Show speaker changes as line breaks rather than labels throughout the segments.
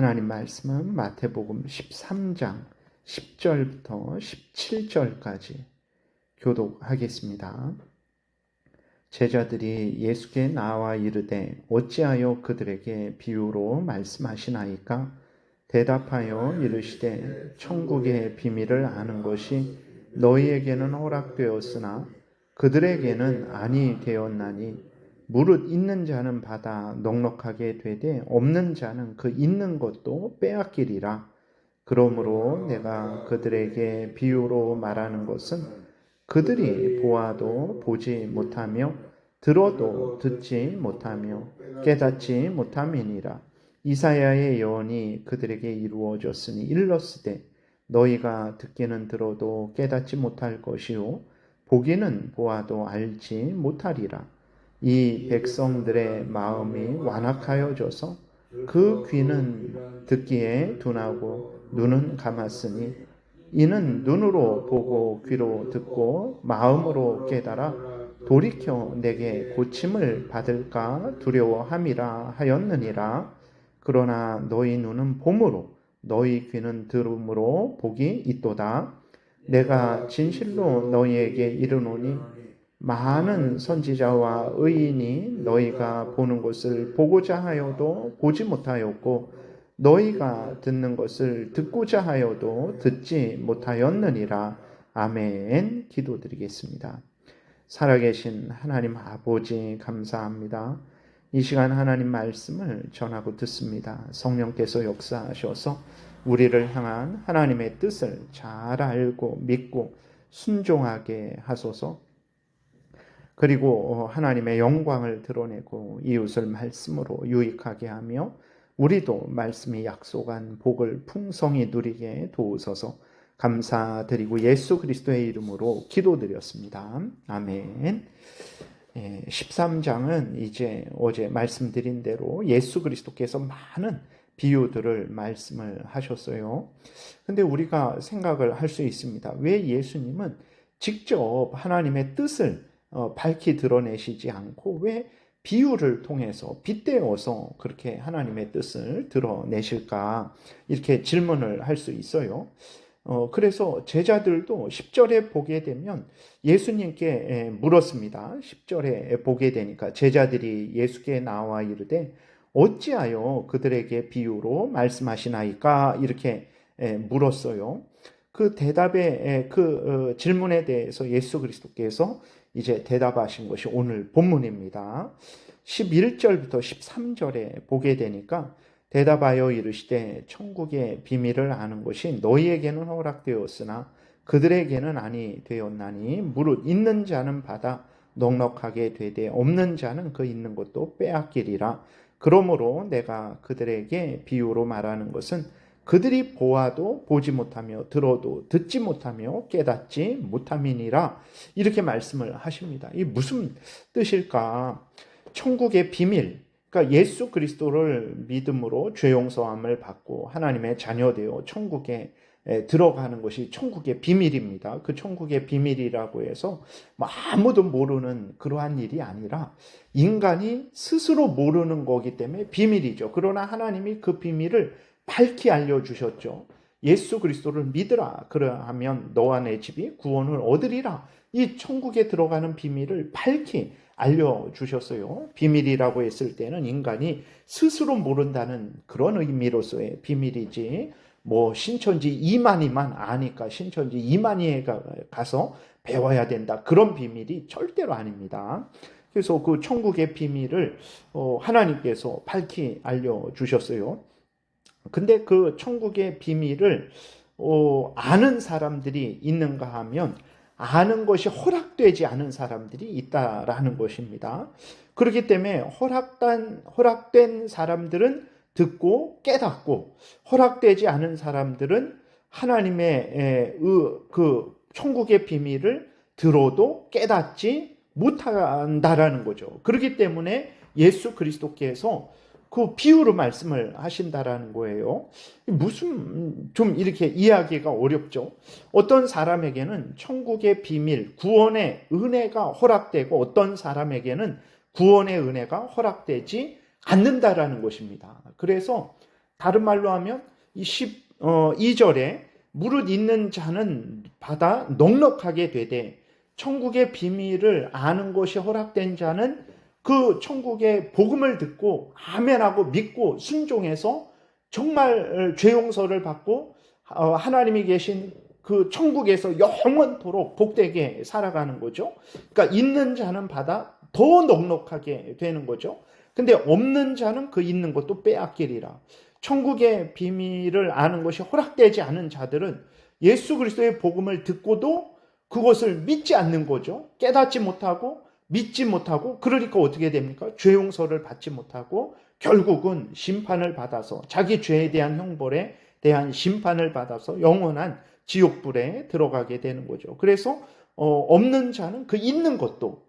하나님 말씀은 마태복음 13장 10절부터 17절까지 교독하겠습니다. 제자들이 예수께 나와 이르되 어찌하여 그들에게 비유로 말씀하시나이까? 대답하여 이르시되 천국의 비밀을 아는 것이 너희에게는 허락되었으나 그들에게는 아니 되었나니 무릇 있는 자는 받아 넉넉하게 되되 없는 자는 그 있는 것도 빼앗기리라. 그러므로 내가 그들에게 비유로 말하는 것은 그들이 보아도 보지 못하며 들어도 듣지 못하며 깨닫지 못함이니라. 이사야의 예언이 그들에게 이루어졌으니 일렀으되 너희가 듣기는 들어도 깨닫지 못할 것이요 보기는 보아도 알지 못하리라. 이 백성들의 마음이 완악하여져서 그 귀는 듣기에 둔하고 눈은 감았으니 이는 눈으로 보고 귀로 듣고 마음으로 깨달아 돌이켜 내게 고침을 받을까 두려워함이라 하였느니라. 그러나 너희 눈은 봄으로 너희 귀는 들음으로 복이 있도다. 내가 진실로 너희에게 이르노니 많은 선지자와 의인이 너희가 보는 것을 보고자 하여도 보지 못하였고 너희가 듣는 것을 듣고자 하여도 듣지 못하였느니라. 아멘. 기도드리겠습니다. 살아계신 하나님 아버지 감사합니다. 이 시간 하나님 말씀을 전하고 듣습니다. 성령께서 역사하셔서 우리를 향한 하나님의 뜻을 잘 알고 믿고 순종하게 하소서. 그리고 하나님의 영광을 드러내고 이웃을 말씀으로 유익하게 하며 우리도 말씀이 약속한 복을 풍성히 누리게 도우소서. 감사드리고 예수 그리스도의 이름으로 기도드렸습니다. 아멘. 13장은 이제 어제 말씀드린 대로 예수 그리스도께서 많은 비유들을 말씀을 하셨어요. 근데 우리가 생각을 할 수 있습니다. 왜 예수님은 직접 하나님의 뜻을 밝히 드러내시지 않고 왜 비유를 통해서 빗대어서 그렇게 하나님의 뜻을 드러내실까? 이렇게 질문을 할 수 있어요. 그래서 제자들도 10절에 보게 되면 예수님께 물었습니다. 10절에 보게 되니까 제자들이 예수께 나와 이르되 어찌하여 그들에게 비유로 말씀하시나이까? 이렇게 물었어요. 그 대답에 그 질문에 대해서 예수 그리스도께서 이제 대답하신 것이 오늘 본문입니다. 11절부터 13절에 보게 되니까 대답하여 이르시되 천국의 비밀을 아는 것이 너희에게는 허락되었으나 그들에게는 아니 되었나니 무릇 있는 자는 받아 넉넉하게 되되 없는 자는 그 있는 것도 빼앗기리라. 그러므로 내가 그들에게 비유로 말하는 것은 그들이 보아도 보지 못하며 들어도 듣지 못하며 깨닫지 못함이니라. 이렇게 말씀을 하십니다. 이게 무슨 뜻일까? 천국의 비밀, 그러니까 예수 그리스도를 믿음으로 죄 용서함을 받고 하나님의 자녀되어 천국에 들어가는 것이 천국의 비밀입니다. 그 천국의 비밀이라고 해서 아무도 모르는 그러한 일이 아니라 인간이 스스로 모르는 거기 때문에 비밀이죠. 그러나 하나님이 그 비밀을 밝히 알려주셨죠. 예수 그리스도를 믿으라. 그러하면 너와 내 집이 구원을 얻으리라. 이 천국에 들어가는 비밀을 밝히 알려주셨어요. 비밀이라고 했을 때는 인간이 스스로 모른다는 그런 의미로서의 비밀이지 신천지 이만희만 아니까 신천지 이만희에 가서 배워야 된다. 그런 비밀이 절대로 아닙니다. 그래서 그 천국의 비밀을 하나님께서 밝히 알려주셨어요. 근데 그 천국의 비밀을 아는 사람들이 있는가 하면 아는 것이 허락되지 않은 사람들이 있다라는 것입니다. 그렇기 때문에 허락된 사람들은 듣고 깨닫고 허락되지 않은 사람들은 하나님의 그 천국의 비밀을 들어도 깨닫지 못한다라는 거죠. 그렇기 때문에 예수 그리스도께서 그 비유로 말씀을 하신다라는 거예요. 무슨 좀 이렇게 이해하기가 어렵죠. 어떤 사람에게는 천국의 비밀, 구원의 은혜가 허락되고 어떤 사람에게는 구원의 은혜가 허락되지 않는다라는 것입니다. 그래서 다른 말로 하면 이 12절에 무릇 있는 자는 받아 넉넉하게 되되 천국의 비밀을 아는 것이 허락된 자는 그 천국의 복음을 듣고 아멘하고 믿고 순종해서 정말 죄 용서를 받고 하나님이 계신 그 천국에서 영원토록 복되게 살아가는 거죠. 그러니까 있는 자는 받아 더 넉넉하게 되는 거죠. 근데 없는 자는 그 있는 것도 빼앗기리라. 천국의 비밀을 아는 것이 허락되지 않은 자들은 예수 그리스도의 복음을 듣고도 그것을 믿지 않는 거죠. 깨닫지 못하고 믿지 못하고, 그러니까 어떻게 됩니까? 죄 용서를 받지 못하고 결국은 심판을 받아서 자기 죄에 대한 형벌에 대한 심판을 받아서 영원한 지옥불에 들어가게 되는 거죠. 그래서 없는 자는 그 있는 것도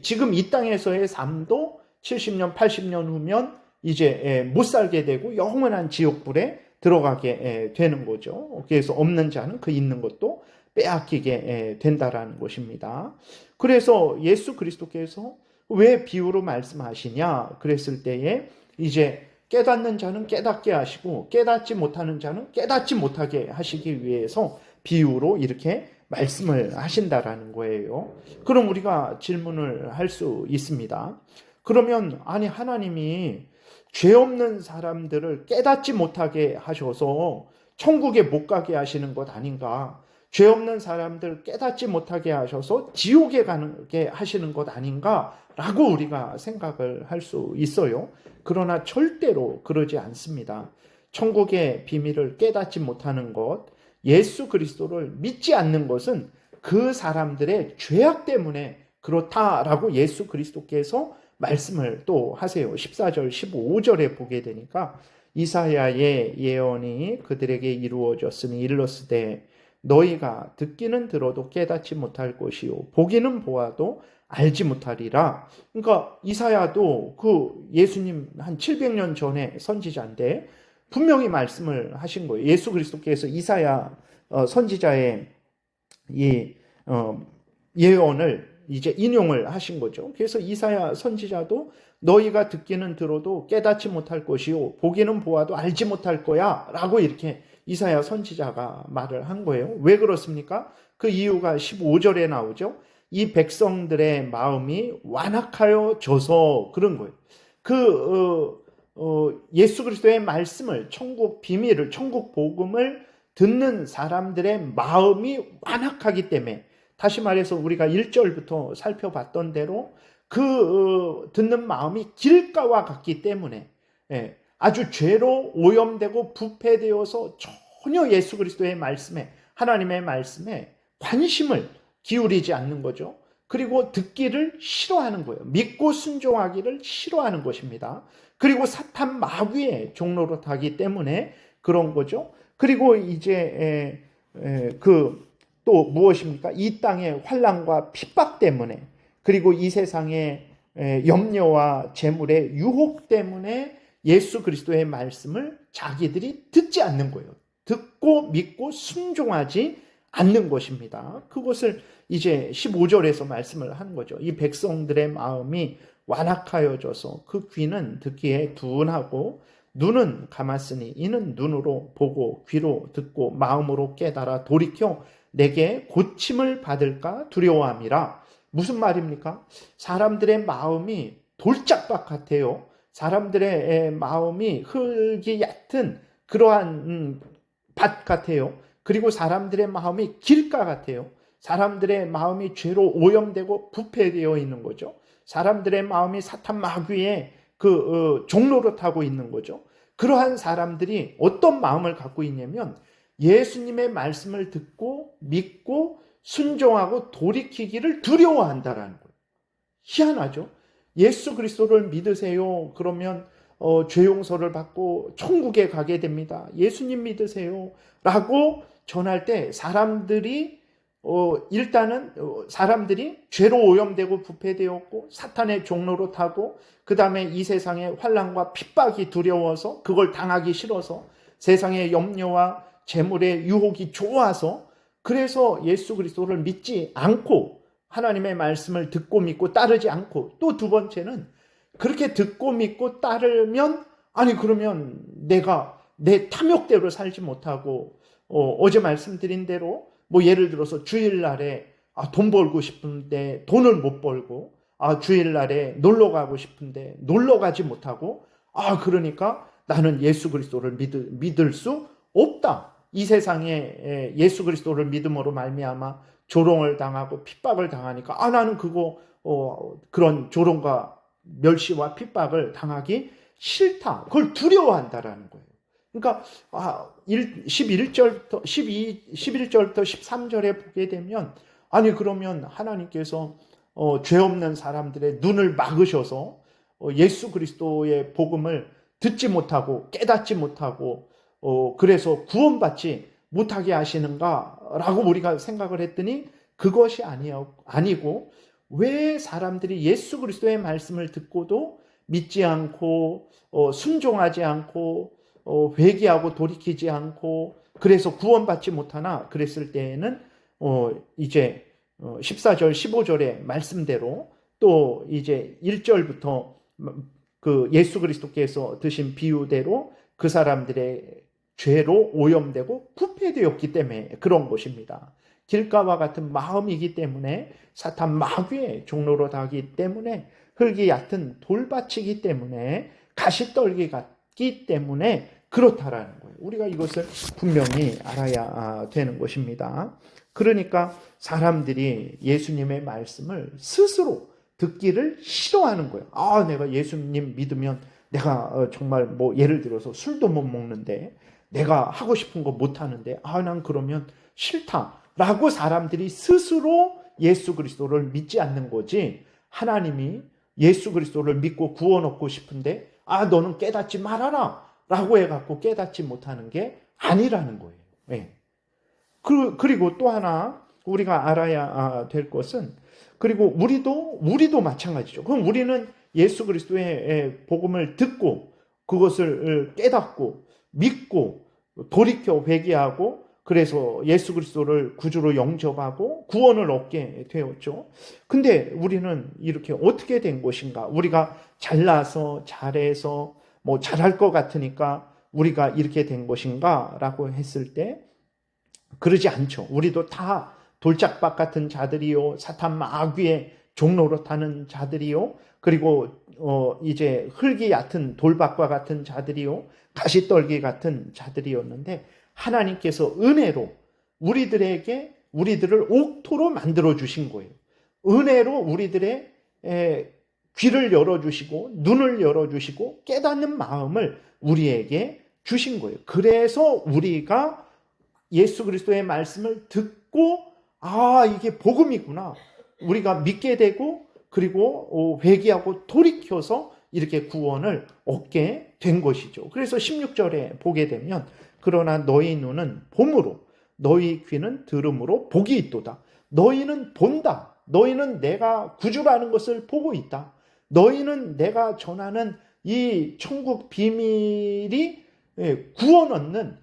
지금 이 땅에서의 삶도 70년, 80년 후면 이제 못 살게 되고 영원한 지옥불에 들어가게 되는 거죠. 그래서 없는 자는 그 있는 것도 빼앗기게 된다라는 것입니다. 그래서 예수 그리스도께서 왜 비유로 말씀하시냐 그랬을 때에 이제 깨닫는 자는 깨닫게 하시고 깨닫지 못하는 자는 깨닫지 못하게 하시기 위해서 비유로 이렇게 말씀을 하신다라는 거예요. 그럼 우리가 질문을 할 수 있습니다. 그러면 아니 하나님이 죄 없는 사람들을 깨닫지 못하게 하셔서 천국에 못 가게 하시는 것 아닌가? 죄 없는 사람들 깨닫지 못하게 하셔서 지옥에 가게 하시는 것 아닌가라고 우리가 생각을 할 수 있어요. 그러나 절대로 그러지 않습니다. 천국의 비밀을 깨닫지 못하는 것, 예수 그리스도를 믿지 않는 것은 그 사람들의 죄악 때문에 그렇다라고 예수 그리스도께서 말씀을 또 하세요. 14절, 15절에 보게 되니까 이사야의 예언이 그들에게 이루어졌으니 이르렀으되 너희가 듣기는 들어도 깨닫지 못할 것이요 보기는 보아도 알지 못하리라. 그러니까 이사야도 그 예수님 한 700년 전에 선지자인데 분명히 말씀을 하신 거예요. 예수 그리스도께서 이사야 선지자의 이 예언을 이제 인용을 하신 거죠. 그래서 이사야 선지자도 너희가 듣기는 들어도 깨닫지 못할 것이요 보기는 보아도 알지 못할 거야 라고 이렇게 이사야 선지자가 말을 한 거예요. 왜 그렇습니까? 그 이유가 15절에 나오죠. 이 백성들의 마음이 완악하여져서 그런 거예요. 예수 그리스도의 말씀을, 천국 비밀을, 천국 복음을 듣는 사람들의 마음이 완악하기 때문에, 다시 말해서 우리가 1절부터 살펴봤던 대로 듣는 마음이 길가와 같기 때문에 아주 죄로 오염되고 부패되어서 전혀 예수 그리스도의 말씀에, 하나님의 말씀에 관심을 기울이지 않는 거죠. 그리고 듣기를 싫어하는 거예요. 믿고 순종하기를 싫어하는 것입니다. 그리고 사탄 마귀의 종로로 타기 때문에 그런 거죠. 그리고 이제 또 무엇입니까? 이 땅의 환난과 핍박 때문에, 그리고 이 세상의 염려와 재물의 유혹 때문에 예수 그리스도의 말씀을 자기들이 듣지 않는 거예요. 듣고 믿고 순종하지 않는 것입니다. 그것을 이제 15절에서 말씀을 한 거죠. 이 백성들의 마음이 완악하여져서 그 귀는 듣기에 둔하고 눈은 감았으니 이는 눈으로 보고 귀로 듣고 마음으로 깨달아 돌이켜 내게 고침을 받을까 두려워함이라. 무슨 말입니까? 사람들의 마음이 돌짝밭 같아요. 사람들의 마음이 흙이 얕은 그러한 밭 같아요. 그리고 사람들의 마음이 길가 같아요. 사람들의 마음이 죄로 오염되고 부패되어 있는 거죠. 사람들의 마음이 사탄 마귀의 종로로 타고 있는 거죠. 그러한 사람들이 어떤 마음을 갖고 있냐면 예수님의 말씀을 듣고 믿고 순종하고 돌이키기를 두려워한다라는 거예요. 희한하죠? 예수 그리스도를 믿으세요. 그러면 죄 용서를 받고 천국에 가게 됩니다. 예수님 믿으세요. 라고 전할 때 일단은 사람들이 죄로 오염되고 부패되었고 사탄의 종로로 타고 그 다음에 이 세상의 환난과 핍박이 두려워서 그걸 당하기 싫어서 세상의 염려와 재물의 유혹이 좋아서 그래서 예수 그리스도를 믿지 않고 하나님의 말씀을 듣고 믿고 따르지 않고, 또 두 번째는 그렇게 듣고 믿고 따르면 아니 그러면 내가 내 탐욕대로 살지 못하고 어제 말씀드린 대로 뭐 예를 들어서 주일날에 돈 벌고 싶은데 돈을 못 벌고 주일날에 놀러 가고 싶은데 놀러 가지 못하고 그러니까 나는 예수 그리스도를 믿을 수 없다. 이 세상에 예수 그리스도를 믿음으로 말미암아 조롱을 당하고 핍박을 당하니까 나는 그런 조롱과 멸시와 핍박을 당하기 싫다. 그걸 두려워한다라는 거예요. 그러니까 11절부터 13절에 보게 되면 그러면 하나님께서 죄 없는 사람들의 눈을 막으셔서 예수 그리스도의 복음을 듣지 못하고 깨닫지 못하고 그래서 구원받지 못하게 하시는가라고 우리가 생각을 했더니 그것이 아니고 왜 사람들이 예수 그리스도의 말씀을 듣고도 믿지 않고 순종하지 않고 회개하고 돌이키지 않고 그래서 구원받지 못하나 그랬을 때에는 이제 14절 15절의 말씀대로 또 이제 1절부터 그 예수 그리스도께서 드신 비유대로 그 사람들의 죄로 오염되고 부패되었기 때문에 그런 것입니다. 길가와 같은 마음이기 때문에 사탄 마귀의 종로로 가기 때문에 흙이 얕은 돌밭이기 때문에 가시떨기 같기 때문에 그렇다라는 거예요. 우리가 이것을 분명히 알아야 되는 것입니다. 그러니까 사람들이 예수님의 말씀을 스스로 듣기를 싫어하는 거예요. 내가 예수님 믿으면 내가 정말 뭐 예를 들어서 술도 못 먹는데 내가 하고 싶은 거 못 하는데 난 그러면 싫다라고 사람들이 스스로 예수 그리스도를 믿지 않는 거지 하나님이 예수 그리스도를 믿고 구원 얻고 싶은데 너는 깨닫지 말아라 라고 해갖고 깨닫지 못하는 게 아니라는 거예요. 네. 그리고 또 하나 우리가 알아야 될 것은 그리고 우리도 마찬가지죠. 그럼 우리는 예수 그리스도의 복음을 듣고 그것을 깨닫고 믿고 돌이켜 회개하고 그래서 예수 그리스도를 구주로 영접하고 구원을 얻게 되었죠. 근데 우리는 이렇게 어떻게 된 것인가? 우리가 잘나서 잘해서 뭐 잘할 것 같으니까 우리가 이렇게 된 것인가? 라고 했을 때 그러지 않죠. 우리도 다 돌짝밭 같은 자들이요, 사탄 마귀의 종로로 타는 자들이요, 그리고 이제 흙이 얕은 돌밭과 같은 자들이요, 가시떨기 같은 자들이었는데 하나님께서 은혜로 우리들을 옥토로 만들어 주신 거예요. 은혜로 우리들의 귀를 열어주시고 눈을 열어주시고 깨닫는 마음을 우리에게 주신 거예요. 그래서 우리가 예수 그리스도의 말씀을 듣고 이게 복음이구나. 우리가 믿게 되고 그리고 회개하고 돌이켜서 이렇게 구원을 얻게 된 것이죠. 그래서 16절에 보게 되면 그러나 너희 눈은 봄으로 너희 귀는 들음으로 복이 있도다. 너희는 본다. 너희는 내가 구주라는 것을 보고 있다. 너희는 내가 전하는 이 천국 비밀이 구원 얻는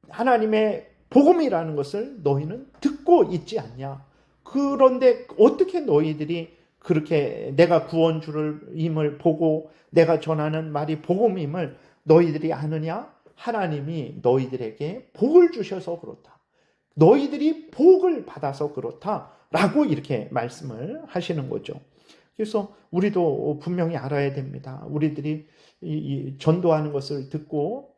하나님의 복음이라는 것을 너희는 듣고 있지 않냐. 그런데 어떻게 너희들이 그렇게 내가 구원주임을 보고 내가 전하는 말이 복음임을 너희들이 아느냐? 하나님이 너희들에게 복을 주셔서 그렇다. 너희들이 복을 받아서 그렇다라고 이렇게 말씀을 하시는 거죠. 그래서 우리도 분명히 알아야 됩니다. 우리들이 이 전도하는 것을 듣고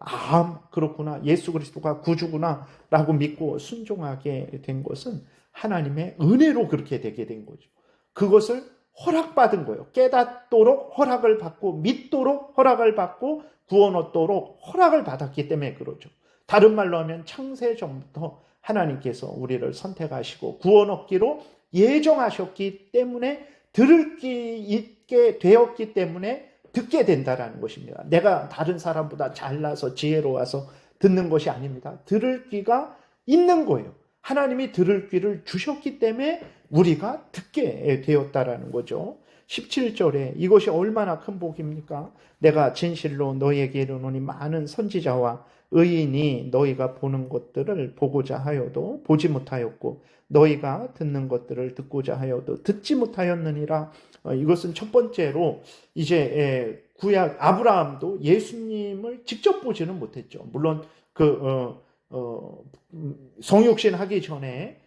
그렇구나, 예수 그리스도가 구주구나 라고 믿고 순종하게 된 것은 하나님의 은혜로 그렇게 되게 된 거죠. 그것을 허락받은 거예요. 깨닫도록 허락을 받고 믿도록 허락을 받고 구원 얻도록 허락을 받았기 때문에 그러죠. 다른 말로 하면 창세 전부터 하나님께서 우리를 선택하시고 구원 얻기로 예정하셨기 때문에 들을 귀 있게 되었기 때문에 듣게 된다라는 것입니다. 내가 다른 사람보다 잘나서 지혜로워서 듣는 것이 아닙니다. 들을 귀가 있는 거예요. 하나님이 들을 귀를 주셨기 때문에 우리가 듣게 되었다라는 거죠. 17절에 이것이 얼마나 큰 복입니까? 내가 진실로 너희에게 이르노니 많은 선지자와 의인이 너희가 보는 것들을 보고자 하여도 보지 못하였고 너희가 듣는 것들을 듣고자 하여도 듣지 못하였느니라. 이것은 첫 번째로 이제 구약 아브라함도 예수님을 직접 보지는 못했죠. 물론 성육신 하기 전에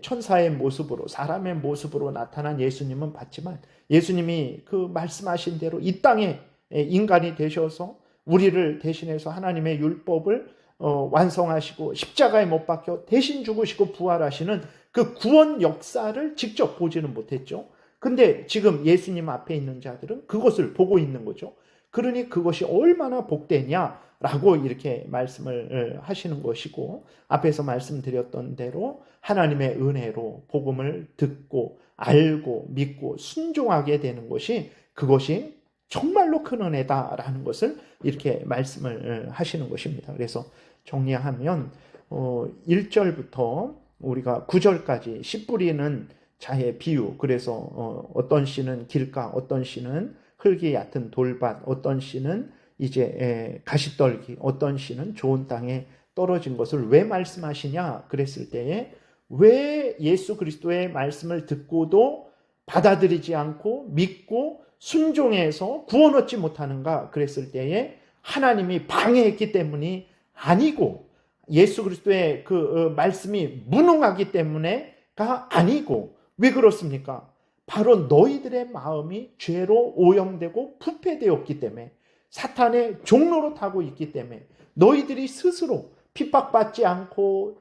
천사의 모습으로, 사람의 모습으로 나타난 예수님은 봤지만, 예수님이 그 말씀하신 대로 이 땅에 인간이 되셔서 우리를 대신해서 하나님의 율법을 완성하시고 십자가에 못 박혀 대신 죽으시고 부활하시는 그 구원 역사를 직접 보지는 못했죠. 근데 지금 예수님 앞에 있는 자들은 그것을 보고 있는 거죠. 그러니 그것이 얼마나 복되냐라고 이렇게 말씀을 하시는 것이고, 앞에서 말씀드렸던 대로 하나님의 은혜로 복음을 듣고 알고 믿고 순종하게 되는 것이, 그것이 정말로 큰 은혜다라는 것을 이렇게 말씀을 하시는 것입니다. 그래서 정리하면 1절부터 우리가 9절까지 씨 뿌리는 자의 비유, 그래서 어떤 씨는 길가, 어떤 씨는 흙이 얕은 돌밭, 어떤 씨는 이제 가시떨기, 어떤 씨는 좋은 땅에 떨어진 것을 왜 말씀하시냐 그랬을 때에, 왜 예수 그리스도의 말씀을 듣고도 받아들이지 않고 믿고 순종해서 구원 얻지 못하는가 그랬을 때에, 하나님이 방해했기 때문이 아니고, 예수 그리스도의 그 말씀이 무능하기 때문에가 아니고, 왜 그렇습니까? 바로 너희들의 마음이 죄로 오염되고 부패되었기 때문에, 사탄의 종로로 타고 있기 때문에, 너희들이 스스로 핍박받지 않고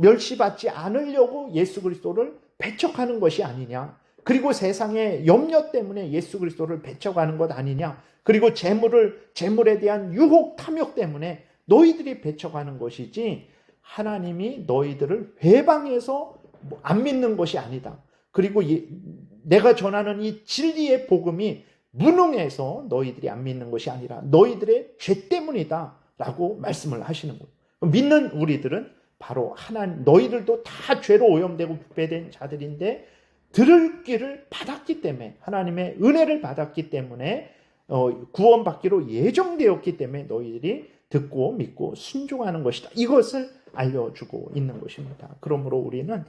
멸시받지 않으려고 예수 그리스도를 배척하는 것이 아니냐, 그리고 세상의 염려 때문에 예수 그리스도를 배척하는 것 아니냐, 그리고 재물에 대한 유혹 탐욕 때문에 너희들이 배척하는 것이지, 하나님이 너희들을 회방해서 안 믿는 것이 아니다. 그리고 내가 전하는 이 진리의 복음이 무능해서 너희들이 안 믿는 것이 아니라 너희들의 죄 때문이다 라고 말씀을 하시는 거예요. 믿는 우리들은 바로 하나님, 너희들도 다 죄로 오염되고 부패된 자들인데 들을 길을 받았기 때문에, 하나님의 은혜를 받았기 때문에, 구원받기로 예정되었기 때문에 너희들이 듣고 믿고 순종하는 것이다. 이것을 알려주고 있는 것입니다. 그러므로 우리는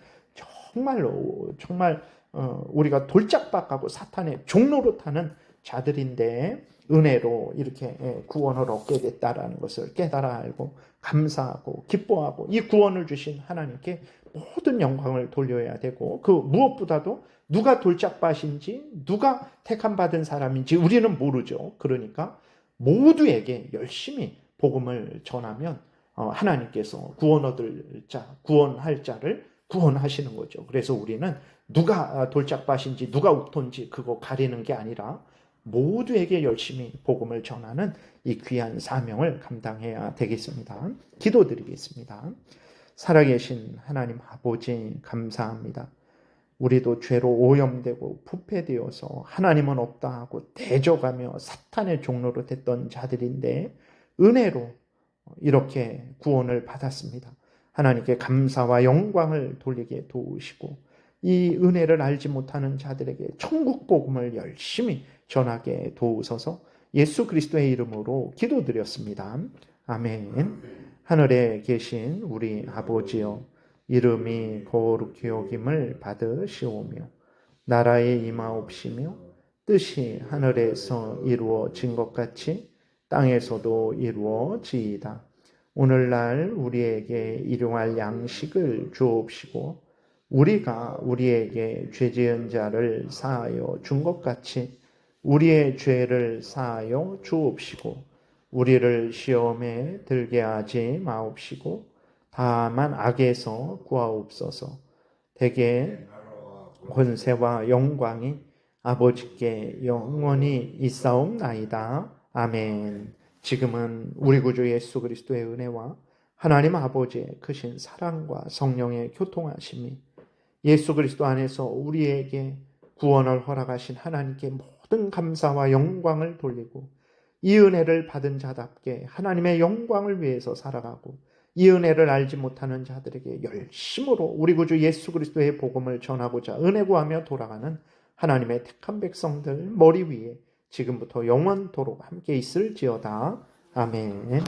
정말 우리가 돌짝박하고 사탄의 종로로 타는 자들인데, 은혜로 이렇게 구원을 얻게 됐다라는 것을 깨달아 알고 감사하고 기뻐하고, 이 구원을 주신 하나님께 모든 영광을 돌려야 되고, 그 무엇보다도 누가 돌짝밭인지 누가 택함 받은 사람인지 우리는 모르죠. 그러니까 모두에게 열심히 복음을 전하면 하나님께서 구원 얻을 자, 구원할 자를 구원하시는 거죠. 그래서 우리는 누가 돌짝밭인지 누가 옥토인지 그거 가리는 게 아니라 모두에게 열심히 복음을 전하는 이 귀한 사명을 감당해야 되겠습니다. 기도드리겠습니다. 살아계신 하나님 아버지, 감사합니다. 우리도 죄로 오염되고 부패되어서 하나님은 없다 하고 대적하며 사탄의 종로로 됐던 자들인데, 은혜로 이렇게 구원을 받았습니다. 하나님께 감사와 영광을 돌리게 도우시고, 이 은혜를 알지 못하는 자들에게 천국 복음을 열심히 전하게 도우소서. 예수 그리스도의 이름으로 기도드렸습니다. 아멘. 하늘에 계신 우리 아버지여, 이름이 거룩히 여김을 받으시오며 나라에 임하옵시며 뜻이 하늘에서 이루어진 것 같이 땅에서도 이루어지이다. 오늘날 우리에게 일용할 양식을 주옵시고, 우리가 우리에게 죄지은 자를 사하여 준 것 같이 우리의 죄를 사하여 주옵시고, 우리를 시험에 들게 하지 마옵시고 다만 악에서 구하옵소서. 대개 권세와 영광이 아버지께 영원히 있사옵나이다. 아멘. 지금은 우리 구주 예수 그리스도의 은혜와 하나님 아버지의 크신 사랑과 성령의 교통하심이, 예수 그리스도 안에서 우리에게 구원을 허락하신 하나님께 모든 감사와 영광을 돌리고, 이 은혜를 받은 자답게 하나님의 영광을 위해서 살아가고, 이 은혜를 알지 못하는 자들에게 열심으로 우리 구주 예수 그리스도의 복음을 전하고자 은혜 구하며 돌아가는 하나님의 택한 백성들 머리 위에 지금부터 영원토록 함께 있을지어다. 아멘.